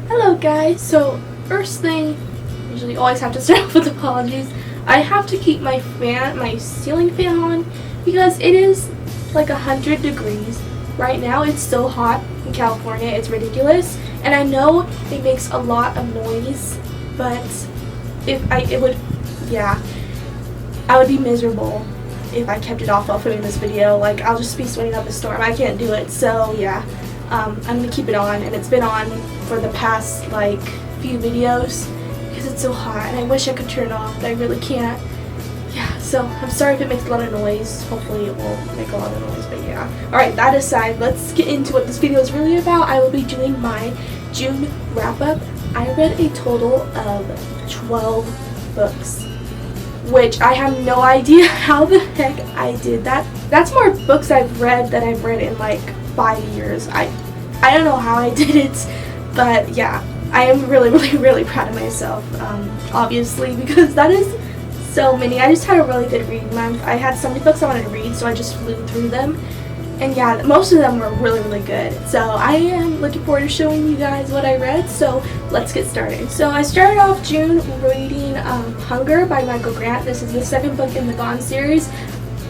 Hello guys, so first thing, usually always have to start off with apologies. I have to keep my ceiling fan on because it is like 100 degrees. Right now it's so hot in California, it's ridiculous. And I know it makes a lot of noise, but I would be miserable if I kept it off while filming this video. Like, I'll just be sweating up a storm. I can't do it. So yeah, I'm gonna keep it on, and it's been on for the past like few videos because it's so hot and I wish I could turn it off, but I really can't. Yeah, so I'm sorry if it makes a lot of noise. Hopefully it won't make a lot of noise, but yeah. Alright, that aside, let's get into what this video is really about. I will be doing my June wrap-up. I read a total of 12 books, which I have no idea how the heck I did that. That's more books I've read than I've read in like 5 years. I don't know how I did it, but yeah, I am really proud of myself, obviously, because that is so many. I just had a really good reading month. I had so many books I wanted to read, so I just flew through them. And yeah, most of them were really good. So I am looking forward to showing you guys what I read, so let's get started. So I started off June reading Hunger by Michael Grant. This is the second book in the Gone series.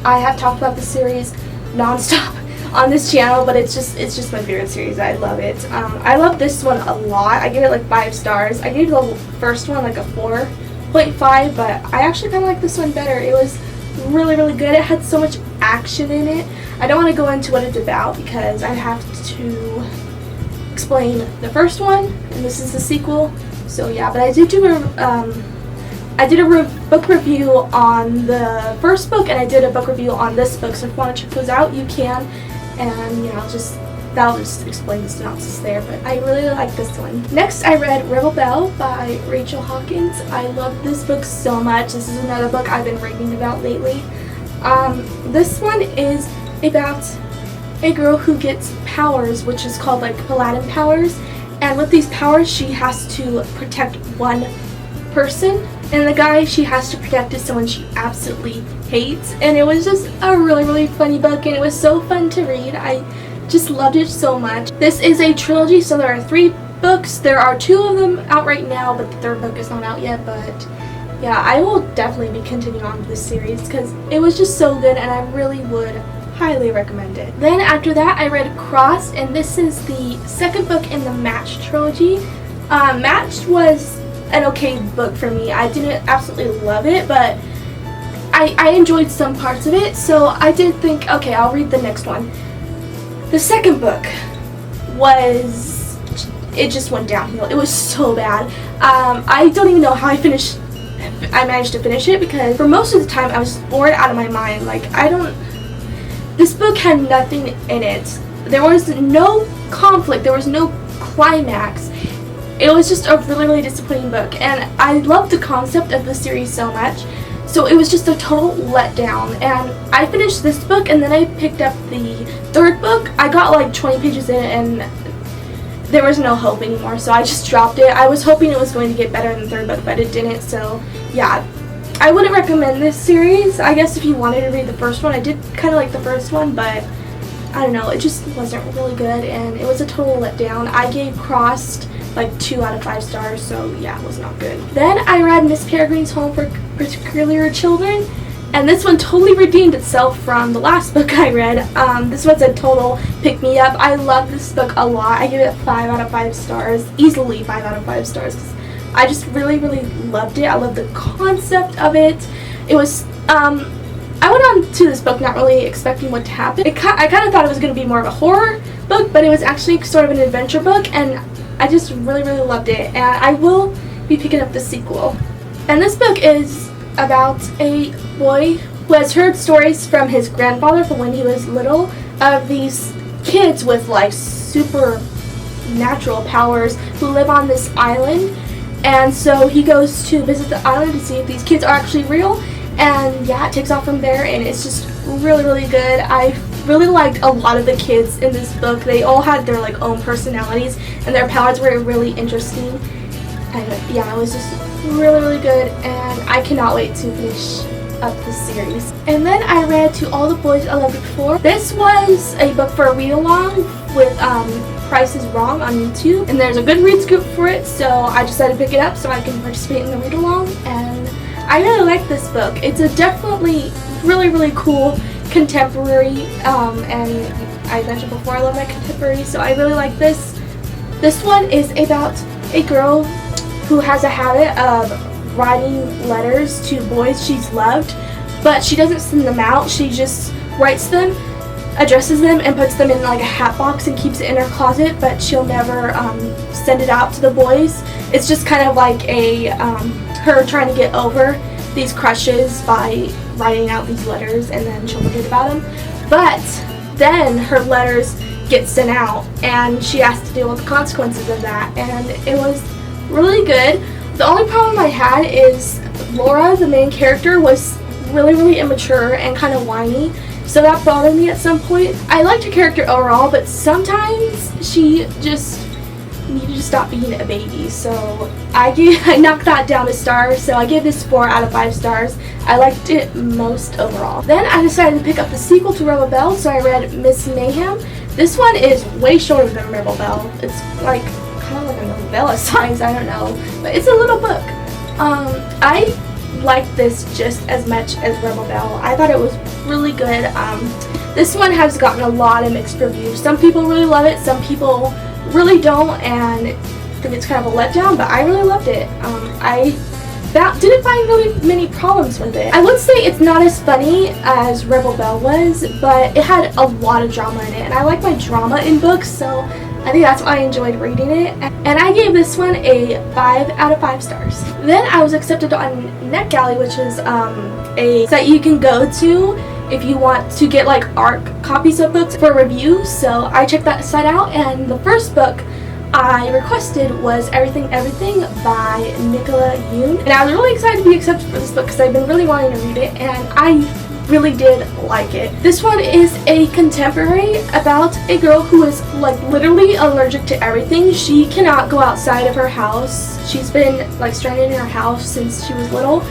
I have talked about the series non-stop on this channel, but it's just my favorite series. I love it. I love this one a lot. I gave it like 5 stars. I gave the first one like a 4.5, but I actually kind of like this one better. It was really good. It had so much action in it. I don't want to go into what it's about because I have to explain the first one, and this is the sequel. So yeah, but I did do a book review on the first book, and I did a book review on this book. So if you want to check those out, you can. And yeah, that'll just explain the synopsis there, but I really like this one. Next, I read Rebel Belle by Rachel Hawkins. I love this book so much. This is another book I've been reading about lately. This one is about a girl who gets powers, which is called like Paladin powers, and with these powers she has to protect one person, and the guy she has to protect is someone she absolutely hates. And it was just a really funny book, and it was so fun to read. I just loved it so much. This is a trilogy, so there are 3 books. There are 2 of them out right now, but the 3rd book is not out yet. But yeah, I will definitely be continuing on with this series because it was just so good, and I really would highly recommend it. Then after that, I read Crossed, and this is the 2nd book in the Matched trilogy. Matched was an okay book for me. I didn't absolutely love it, but I enjoyed some parts of it, so I did think, okay, I'll read the next one. The 2nd book it just went downhill. It was so bad. I don't even know how I managed to finish it, because for most of the time I was bored out of my mind. Like, this book had nothing in it. There was no conflict, there was no climax. It was just a really disappointing book, and I loved the concept of the series so much, so it was just a total letdown. And I finished this book, and then I picked up the 3rd book. I got like 20 pages in, and there was no hope anymore, so I just dropped it. I was hoping it was going to get better in the 3rd book, but it didn't. So yeah, I wouldn't recommend this series. I guess if you wanted to read the first one, I did kind of like the first one, but I don't know, it just wasn't really good, and it was a total letdown. I gave Crossed like 2 out of 5 stars, so yeah, it was not good. Then I read Miss Peregrine's Home for Peculiar Children, and this one totally redeemed itself from the last book I read. This one's a total pick-me-up. I love this book a lot. I give it 5 out of 5 stars, easily 5 out of 5 stars, because I just really loved it. I love the concept of it. It was, I went on to this book not really expecting what to happen. I kind of thought it was going to be more of a horror book, but it was actually sort of an adventure book, and I just really loved it, and I will be picking up the sequel. And this book is about a boy who has heard stories from his grandfather from when he was little of these kids with like supernatural powers who live on this island. And so he goes to visit the island to see if these kids are actually real, and yeah, it takes off from there, and it's just really good. I really liked a lot of the kids in this book. They all had their like own personalities, and their powers were really interesting. And yeah, it was just really good, and I cannot wait to finish up this series. And then I read To All the Boys I Loved Before. This was a book for a read-along with price is wrong on YouTube, and there's a Goodreads group for it, so I decided to pick it up so I can participate in the read along, and I really like this book. It's a definitely really cool contemporary, and I mentioned before I love my contemporary, so I really like this. This one is about a girl who has a habit of writing letters to boys she's loved, but she doesn't send them out. She just writes them, addresses them, and puts them in like a hat box and keeps it in her closet, but she'll never send it out to the boys. It's just kind of like a her trying to get over these crushes by writing out these letters, and then she'll forget about them. But then her letters get sent out and she has to deal with the consequences of that, and it was really good. The only problem I had is Laura, the main character, was really immature and kind of whiny, so that bothered me at some point. I liked her character overall, but sometimes she just needed to stop being a baby, so I knocked that down a star, so I gave this 4 out of 5 stars. I liked it most overall. Then I decided to pick up the sequel to Rebel Belle, so I read Miss Mayhem. This one is way shorter than Rebel Belle. It's like kind of like a novella size, I don't know, but it's a little book. I liked this just as much as Rebel Belle. I thought it was really good. This one has gotten a lot of mixed reviews. Some people really love it, some people really don't, and think it's kind of a letdown, but I really loved it. I didn't find really many problems with it. I would say it's not as funny as Rebel Belle was, but it had a lot of drama in it, and I like my drama in books, so I think that's why I enjoyed reading it. And I gave this one a 5 out of 5 stars. Then I was accepted on NetGalley, which is a site you can go to if you want to get like ARC copies of books for review. So I checked that site out, and the first book I requested was Everything by Nicola Yoon, and I was really excited to be accepted for this book because I've been really wanting to read it, and I really did like it. This one is a contemporary about a girl who is like literally allergic to everything. She cannot go outside of her house. She's been like stranded in her house since she was little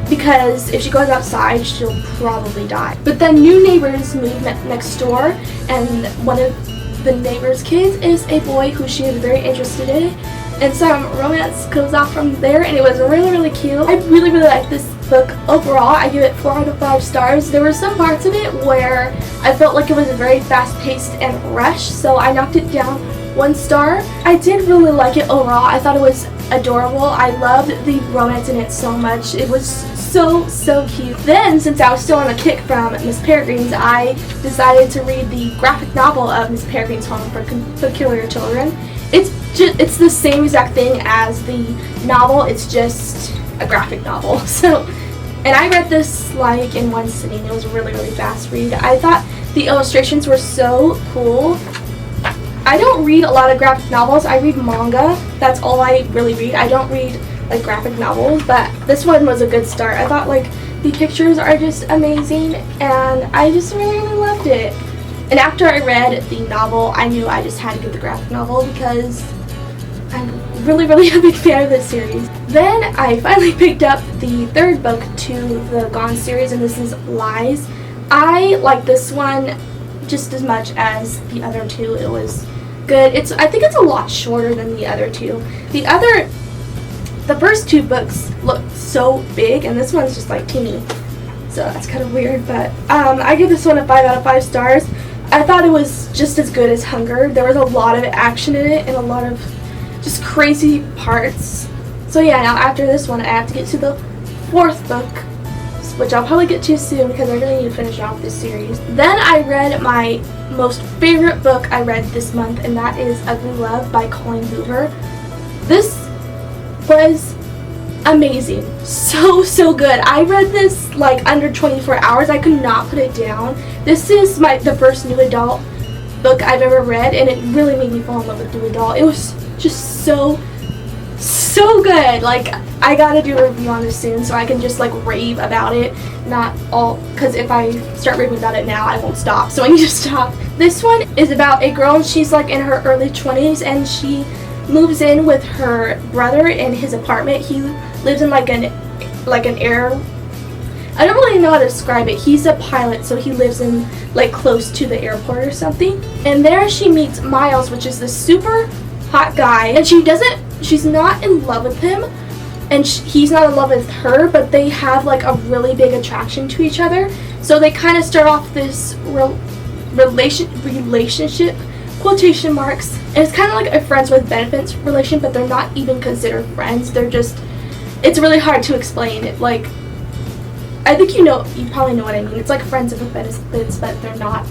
because if she goes outside she'll probably die. But then new neighbors move next door, and one of the neighbor's kids is a boy who she is very interested in, and some romance goes off from there, and it was really cute. I really liked this book overall. I give it 4 out of 5 stars. There were some parts of it where I felt like it was very fast-paced and rushed, so I knocked it down 1 star. I did really like it overall. I thought it was adorable. I loved the romance in it so much. It was so cute. Then, since I was still on a kick from Miss Peregrine's, I decided to read the graphic novel of Miss Peregrine's Home for Peculiar Children. It's the same exact thing as the novel, it's just a graphic novel. So, and I read this like in one sitting. It was a really fast read. I thought the illustrations were so cool. I don't read a lot of graphic novels. I read manga. That's all I really read. I don't read like graphic novels, but this one was a good start. I thought like the pictures are just amazing, and I just really loved it. And after I read the novel, I knew I just had to get the graphic novel because I'm really a big fan of this series. Then I finally picked up the 3rd book to the Gone series, and this is Lies. I like this one just as much as the other 2. It was good. I think it's a lot shorter than the other 2. The first 2 books look so big, and this one's just like teeny. So that's kind of weird, but I give this one a 5 out of 5 stars. I thought it was just as good as Hunger. There was a lot of action in it and a lot of just crazy parts. So yeah, now after this one I have to get to the 4th book, which I'll probably get to soon because I really need to finish off this series. Then I read my most favorite book I read this month, and that is Ugly Love by Colleen Hoover. This was amazing. So good. I read this like under 24 hours. I could not put it down. This is the first new adult book I've ever read, and it really made me fall in love with new adult. It was just so good. Like, I gotta do a review on this soon so I can just like rave about it. Not all, because if I start raving about it now I won't stop, so I need to stop. This one is about a girl, and she's like in her early 20s, and she moves in with her brother in his apartment. He lives in like an I don't really know how to describe it. He's a pilot, so he lives in like close to the airport or something. And there she meets Miles, which is this super hot guy, and she's not in love with him, and he's not in love with her, but they have like a really big attraction to each other. So they kind of start off this relationship, quotation marks, and it's kind of like a friends with benefits relation, but they're not even considered friends. They're just, it's really hard to explain it. Like, I think you probably know what I mean. It's like friends with benefits, but they're not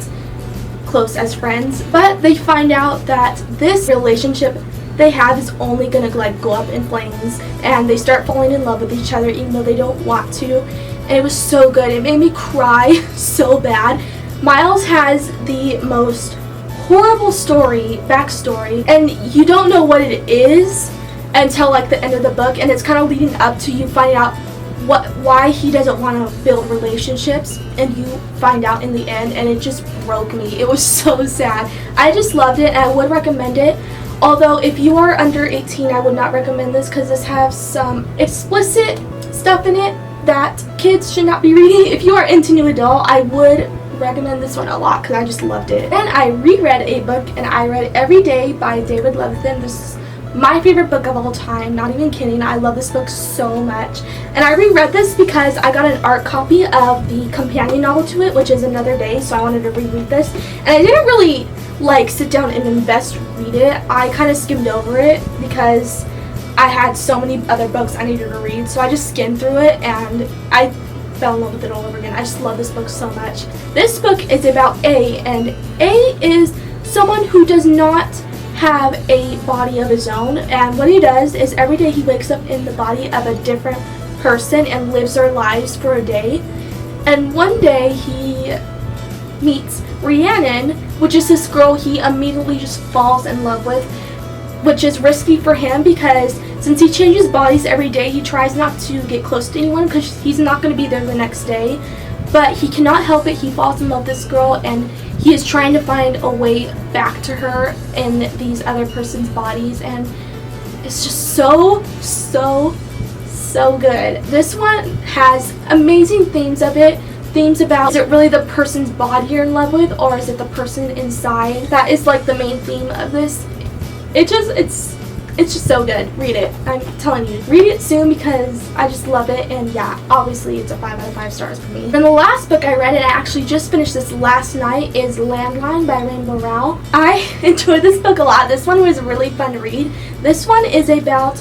close as friends. But they find out that this relationship they have is only gonna like go up in flames, and they start falling in love with each other even though they don't want to. And it was so good. It made me cry so bad. Miles has the most horrible backstory, and you don't know what it is until like the end of the book, and it's kind of leading up to you finding out why he doesn't want to build relationships, and you find out in the end, and it just broke me. It was so sad. I just loved it, and I would recommend it. Although if you are under 18, I would not recommend this because this has some explicit stuff in it that kids should not be reading. If you are into new adult, I would recommend this one a lot because I just loved it. Then I reread a book, and I read Every Day by David Levithan. This is my favorite book of all time, not even kidding. I love this book so much. And I reread this because I got an art copy of the companion novel to it, which is Another Day, so I wanted to reread this. And I didn't really like sit down and read it. I kind of skimmed over it because I had so many other books I needed to read, so I just skimmed through it and I fell in love with it all over again. I just love this book so much. This book is about A, and A is someone who does not have a body of his own, and what he does is every day he wakes up in the body of a different person and lives their lives for a day. And one day he meets Rhiannon, which is this girl he immediately just falls in love with, which is risky for him because since he changes bodies every day, he tries not to get close to anyone because he's not going to be there the next day. But he cannot help it. He falls in love with this girl, and he is trying to find a way back to her in these other person's bodies, and it's just so good. This one has amazing themes about, is it really the person's body you're in love with, or is it the person inside? That is like the main theme of this. It's just so good. Read it. I'm telling you. Read it soon because I just love it, and yeah, obviously it's a 5 out of 5 stars for me. And the last book I read, and I actually just finished this last night, is Landline by Rainbow Rowell. I enjoyed this book a lot. This one was really fun to read. This one is about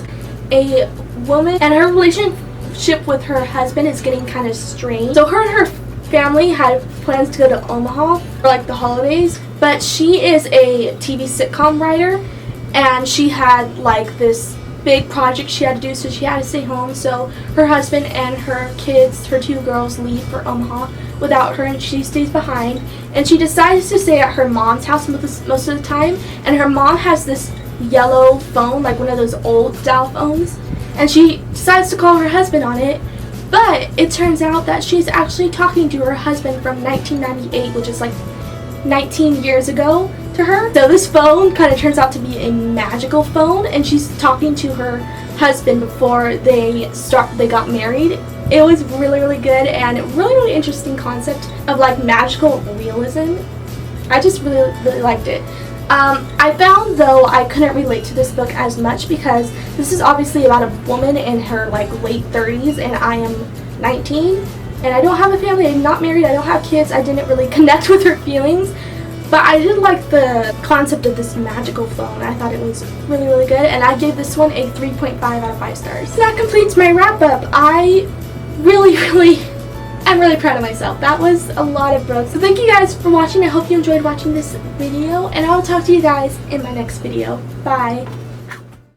a woman, and her relationship with her husband is getting kind of strained. So her and her family had plans to go to Omaha for like the holidays, but she is a TV sitcom writer, and she had like this big project she had to do, so she had to stay home. So her husband and her kids, her 2 girls, leave for Omaha without her, and she stays behind. And she decides to stay at her mom's house most of the time, and her mom has this yellow phone, like one of those old style phones, and she decides to call her husband on it. But it turns out that she's actually talking to her husband from 1998, which is like 19 years ago to her. So this phone kind of turns out to be a magical phone, and she's talking to her husband before they got married. It was really good, and really interesting concept of like magical realism. I just really liked it. I found though I couldn't relate to this book as much because this is obviously about a woman in her like late 30s, and I am 19, and I don't have a family. I'm not married. I don't have kids. I didn't really connect with her feelings, but I did like the concept of this magical phone. I thought it was really good, and I gave this one a 3.5 out of 5 stars. So that completes my wrap up. I'm really proud of myself. That was a lot of books. So thank you guys for watching. I hope you enjoyed watching this video, and I will talk to you guys in my next video. Bye.